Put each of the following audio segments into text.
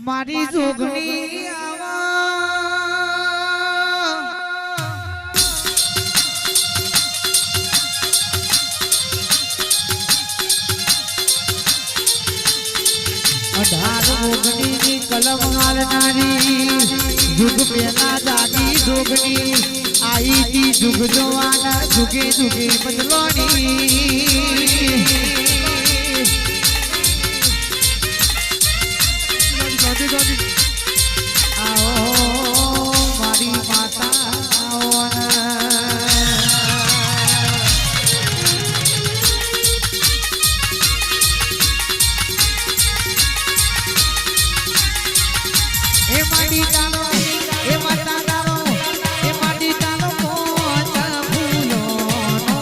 મારી જોગણી અઢાર ઓગણી કલમ મારનારી જુગ પેલા જાગી જોગણી આઈ તી જુગ જોવાના જુગે જુગે બદલોની આવો મારી માતા એ માડી તારો એ માતા તારો એ માડી તારો મોત ફૂલો મોડવો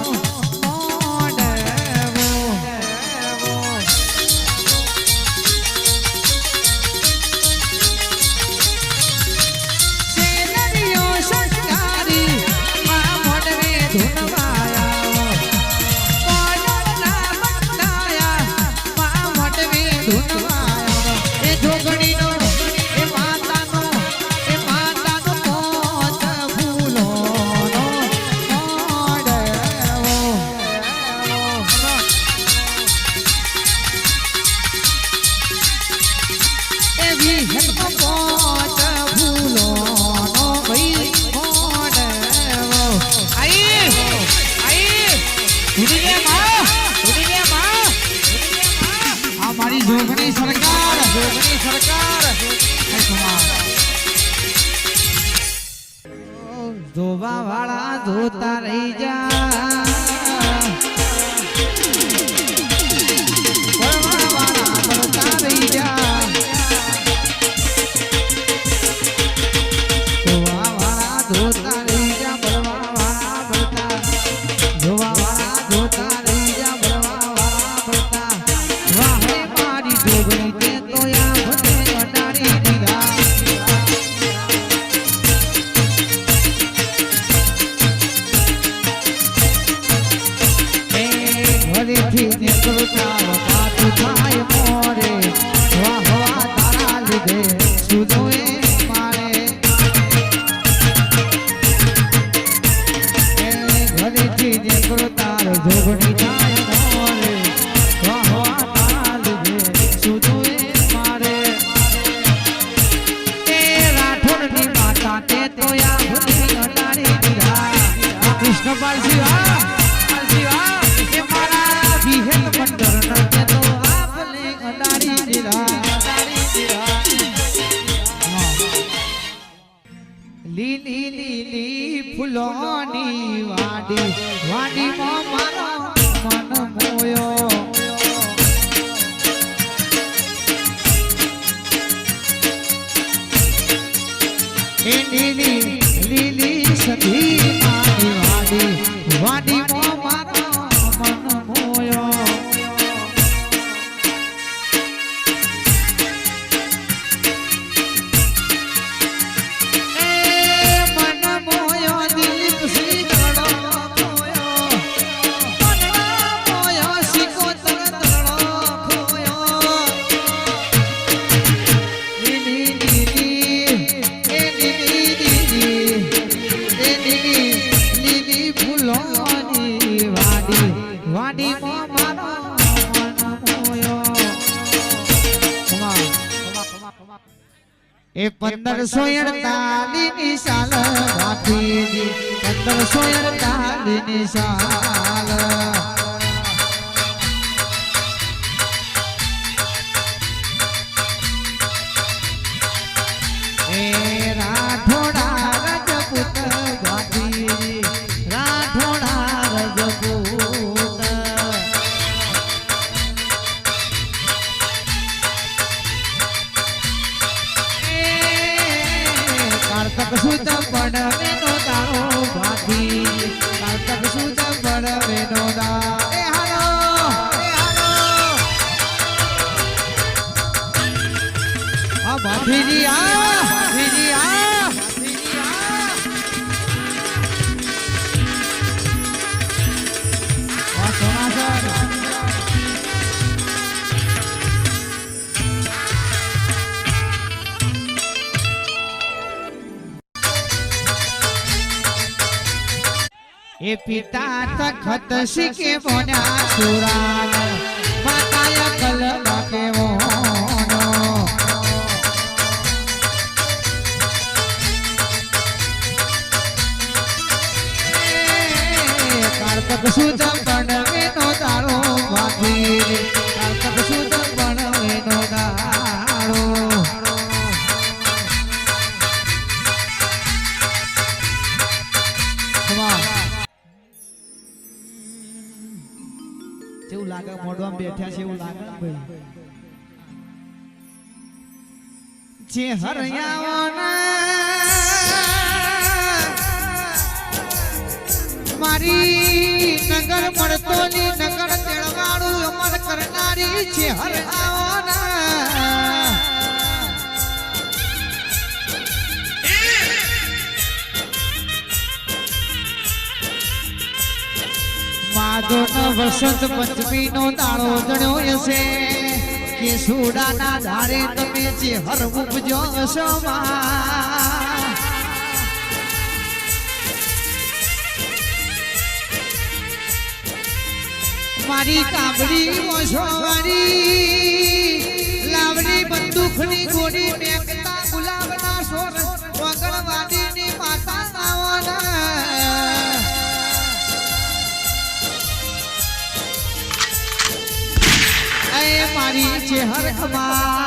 સેનરિયો સંસ્કારી મા મોડવે ધૂનવાયા મોડના બતાયા મા મોડવે ધૂનવાયા એ જોગણીનો જોગણી સરકાર જોવા વાળા જોતા રહી જા જોવા વાળા જોતા રહી જા જોવા વાળા જોતા રહી જા બળવા વાળા બળતા જોવા વાળા જોતા રહી જા બળવા વાળા બળતા વાહ મારી જોગણી તે તો યા ભલે અડાડી દીધા ઘરેથી નીકળતા વાતું થાય મોરે વાહ વાહ તારા લીધે સુધોએ મારે ઘરેથી નીકળતા જોગણી થાય મોરે વાહ વાહ તારા લીધે સુધોએ મારે એ રાઠોડની માતા તે તો યા ભૂલી અડાડી દીધા કૃષ્ણપાલ શિવા લીલી લીલી ફૂલોની વાડી વાડીમાં મારો મન મોયો એ લીલી લીલી સધી મારી વાડી વાડીમાં મારો મન મોયો એ 1548 ની સાલ ભાતીજી 1548 ની સાલ એ રાઠોડા રજપૂત ભાતીજી રાઠોડા રજપૂત કારતક સુદ પડવે નો દારો ભાતી કારતક સુદ પડવે નો દા એ હાલો આ ભાતીજી એ પિતા તખત શીખે મોન્યા સુરાન માતાયા કલબા કે મોનો કાર્તક સુદ બણવે નો દારો વાથી કાર્તક સુદ બણવે નો દારો કેવું લાગે મોઢવામાં બેઠા છે એવું લાગે ભાઈ જે હરયાવાના મારી નગર મળતોની નગર તેડવાળું અમર કરનારી છે હરયાવાના માધોનો વસંત પંચમી નો દાડો જણ્યો હશે કે સુડાના ધારે તમે જે હર ઉપજો હશો મારી કાબડી મોસોવારી લાવડી બંદૂકની ગોળી મેકતા ગુલાબના સોર વગણવાદીની માતા આવવાના મારી છે હર ખમા